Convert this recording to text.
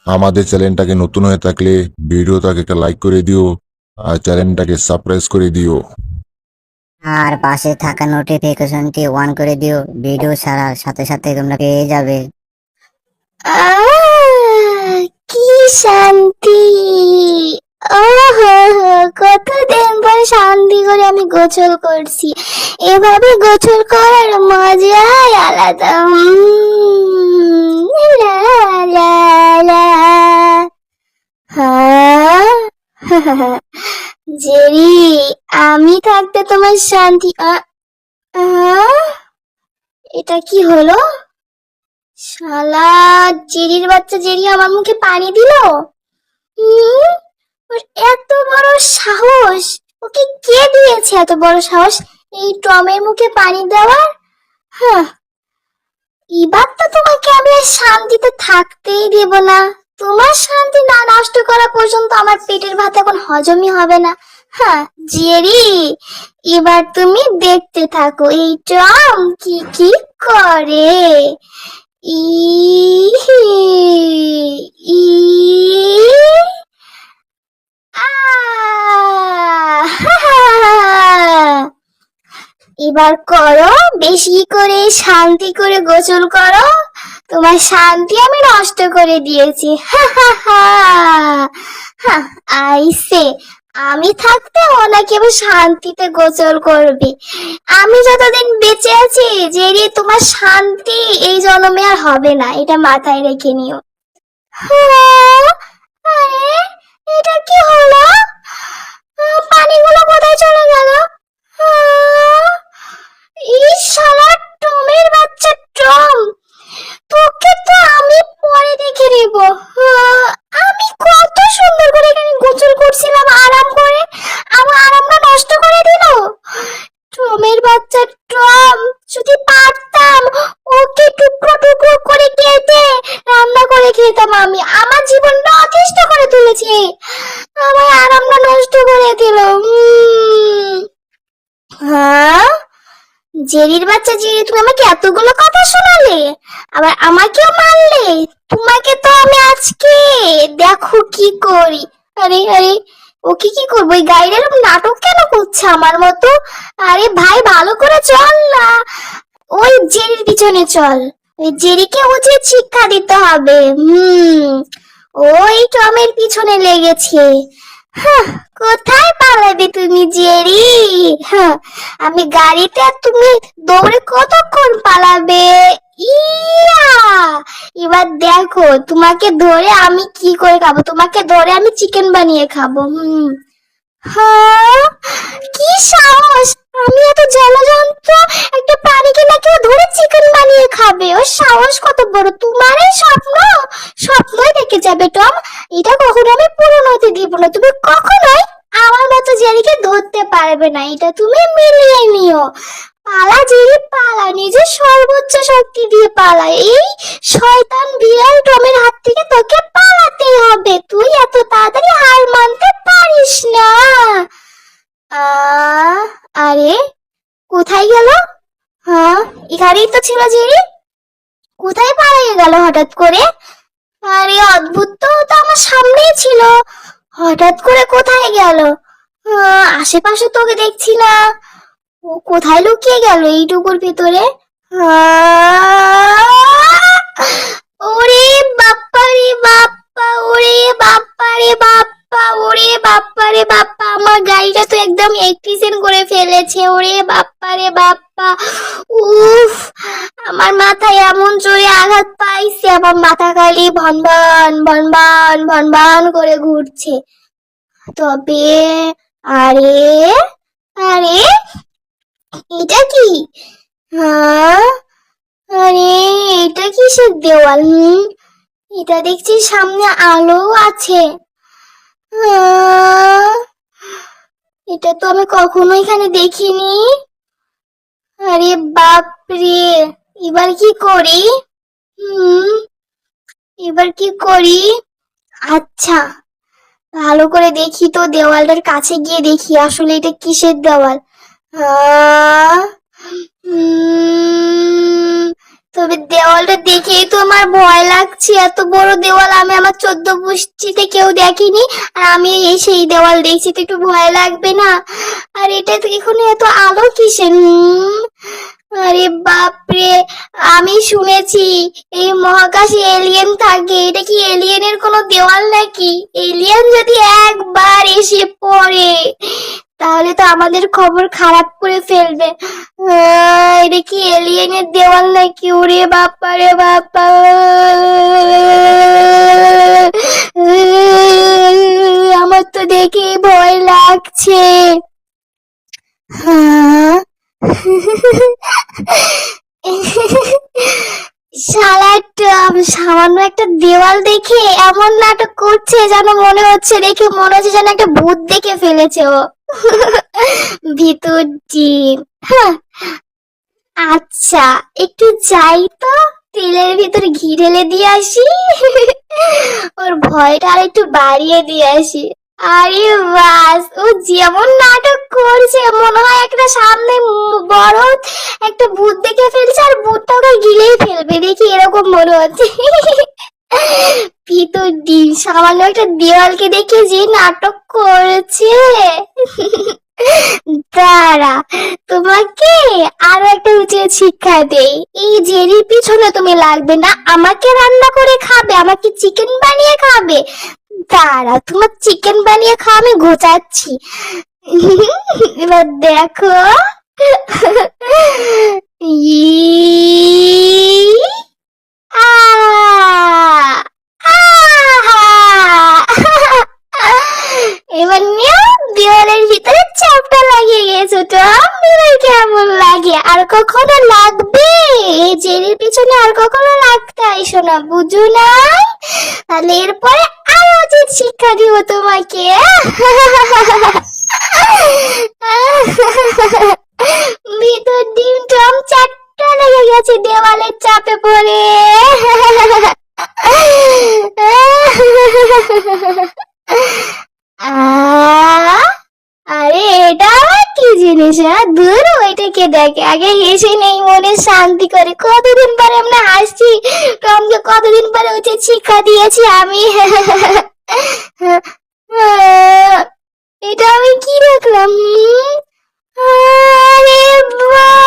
আমাদের চ্যানেলটাকে নতুন হয়ে থাকলে ভিডিওটাকে একটা লাইক করে দিও আর চ্যানেলটাকে সাবস্ক্রাইব করে দিও। আর পাশে থাকা নোটিফিকেশনটি অন করে দিও, ভিডিও ছাড়ার সাথে সাথে তোমরা পেয়ে যাবে। কি শান্তি! কতদিন পর শান্তি করে আমি গোসল করছি। এভাবে গোসল করার মজাই আলাদা। লা লা লা। হ্যাঁ। জেরি, আমি থাকতে তোমার শান্তি। এটা কি হলো? শালা জেরির বাচ্চা জেরি আমার মুখে পানি দিল। ওর এত বড় সাহস! ওকে কে দিয়েছে এত বড় সাহস এই টমের মুখে পানি দেওয়ার? হ্যাঁ, এবার তো তোমাকে আমি আর শান্তিতে থাকতেই দেব না। তোমার শান্তি না নষ্ট করা পর্যন্ত আমার পেটের ভাত এখন হজমই হবে না। হ্যাঁ জেরি, এবার তুমি দেখতে থাকো এই টম কি কি করে। ই ই এবার করো, বেশি করে শান্তি করে গোসল করো। তোমার শান্তি আমি নষ্ট করে দিয়েছি। আইসে, আমি থাকতে ওনাকে এবার শান্তিতে গোসল করবে। আমি যতদিন বেঁচে আছি জেরি, তোমার শান্তি এই জন্মে আর হবে না, এটা মাথায় রেখে নিও। আরে এটা কি হলো? পানিগুলো কোথায় চলে গেল? এই শালা টমের বাচ্চা টম, তোকে তো আমি পরে দেখে নেব। আমি কত সুন্দর করে এখানে গোসল করছিলাম আরাম করে, আমার আরামটা নষ্ট করে দিল। টমের বাচ্চা টম, যদি পারতাম ওকে টুকরো টুকরো করে কেটে রান্না করে খেতাম। আমি আমার জীবনটা অতিষ্ঠ করে তুলেছি, আমার আরামটা নষ্ট করে দিল। হ্যাঁ জেরির বাচ্চা জেরি, তুমি আমাকে এতগুলো কথা শোনালে, আবার আমাকেও মারলে। তোমাকে তো আমি আজকে দেখো কি করি। আরে আরে, ওকে কি করবো? ওই গাইড এরকম নাটক কেন করছে আমার মতো? আরে ভাই, ভালো করে চল না, ওই জেরির পিছনে চল। ওই জেরিকে উচিত শিক্ষা দিতে হবে। ওই টমের পিছনে লেগেছে। কোথায় পালাবে তুমি জেরি? আমি গাড়িতে, আর তুমি দৌড়ে কতক্ষণ পালাবে? ইয়া, এবার দেখো তোমাকে ধরে আমি কি করে খাবো। তোমাকে ধরে আমি চিকেন বানিয়ে খাবো। হ্যাঁ, কি সাহস! আমি এত জলজন্ত একটা প্রাণীকে নাকি ও ধরে চিকেন বানিয়ে খাবে। ওর সাহস কত বড়! তোমার এই স্বপ্নই দেখে যাবে টম। এটা কখনো আমি পূরণ হতে দিব না। তুমি কখনোই আমার মতো জেরিকে ধরতে পারবে না, এটা তুমি মিলিয়ে নিও। পালা জেরি পালা, নিজের সর্বোচ্চ শক্তি দিয়ে পালা। এই শয়তান বিড়াল টমের হাত থেকে তোকে পালাতেই হবে। তুই এত তাড়াতাড়ি হার মানতে পারিস না। আরে কোথায় গেল? হ্যাঁ, এখানেই তো ছিল জেরি। কোথায় পালিয়ে গেল হঠাৎ করে? আরে অদ্ভুত, তো ও তো আমার সামনেই ছিল, হঠাৎ করে কোথায় গেল? আশেপাশে তোকে দেখছি না। ও কোথায় লুকিয়ে গেল এইটুকুর ভিতরে? ওরে বাপ্পা রে বাপ্পা, ওরে বাপ্পা রে বাপ্পা, ওরে বাপ্পা রে বাপ্পা, আমার গাড়িটা তো একদম অ্যাক্সিডেন্ট করে ফেলেছে। ওরে বাপ্পা রে বাপ্পা, উফ, আমার মাথায় এমন জোরে আঘাত পাইছে, আমার মাথা খালি ভনভন ভনভন ভনভন করে ঘুরছে। তবে আরে আরে, এটা কি? হ্যাঁ, আরে এটা কিসের দেওয়াল? এটা দেখছি সামনে আলো আছে। এটা তো আমি কখনো এখানে দেখিনি। আরে বাপরে, এবার কি করি? এবার কি করি? আচ্ছা, ভালো করে দেখি তো, দেওয়ালটার কাছে গিয়ে দেখি আসলে এটা কিসের দেওয়াল। আহ তবে দেওয়ালটা দেখেই তো আমার ভয় লাগছে, এত বড় দেওয়াল আমি আমার 14 পুষ্টিতে কেউ দেখেনি, আর আমি এই সেই দেওয়াল দেখছি, তো একটু ভয় লাগবে না? আর এটা তো এখানে এত আলো কিসের? আরে বাপরে, আমি শুনেছি এই মহাকাশে এলিয়েন থাকে। এটা কি এলিয়েনের কোনো দেওয়াল নাকি? এলিয়েন যদি একবার এসে পড়ে তাহলে তো আমাদের খবর খারাপ করে ফেলবে। এটা কি এলিয়েনের দেওয়াল নাকি? ওরে বাবা রে বাবা, আমার তো দেখে ভয় লাগছে। হ্যাঁ, শালা একটা সামান্য একটা দেওয়াল দেখে এমন নাটক করছে যেন মনে হচ্ছে, দেখে মনে হচ্ছে যেন একটা ভূত দেখে ফেলেছে ও। ভিতর ডিম। হ্যাঁ, আচ্ছা একটু যাই তো, তেলের ভিতর ঘি ঢেলে দিয়ে আসি। ওর ভয়টা আর একটু বাড়িয়ে দিয়ে আসি। আরে বাস, ও যেমন নাটক করছে মনে হয় একটা সামনে বড় একটা ভূত দেখে ফেলছে, আর ভূতটা ওকে গিলেই ফেলবে, দেখি এরকম মনে হচ্ছে। ভিতর ডিম সামান্য একটা দেওয়ালকে দেখে যে নাটক করেছে। দাঁড়া, তোমাকে আরো একটা উচিত শিক্ষা দেই। এই জেরির পিছনে তুমি লাগবে না, আমাকে রান্না করে খাবে, আমাকে চিকেন বানিয়ে খাবে। দাঁড়া, তোমার চিকেন বানিয়ে খাওয়া আমি ঘোচাচ্ছি। এবার দেখো। ই আ এবার নিয়ে দেওয়ালের ভিতরে চাপটা লাগিয়ে গেছো টম। এবার কেমন লাগে? আর কখনো লাগবে? এই জেরির পিছনে আর কখনো লাগতে আইসো না, বুঝো না? তাহলে এরপরে আরো উচিত শিক্ষা দিব তোমাকে। ভিতর ডিম টম চারটা লেগে গেছে দেওয়ালের চাপে পড়ে। আরে এটা আবার কি জিনিস? দূর, ওইটাকে দেখে আগে হেসে নেই, মনে শান্তি করে। কতদিন পরে আমরা হাসছি, টমকে কতদিন পরে উচিত শিক্ষা দিয়েছি আমি। এটা আমি কি দেখলাম? আরে বাহ!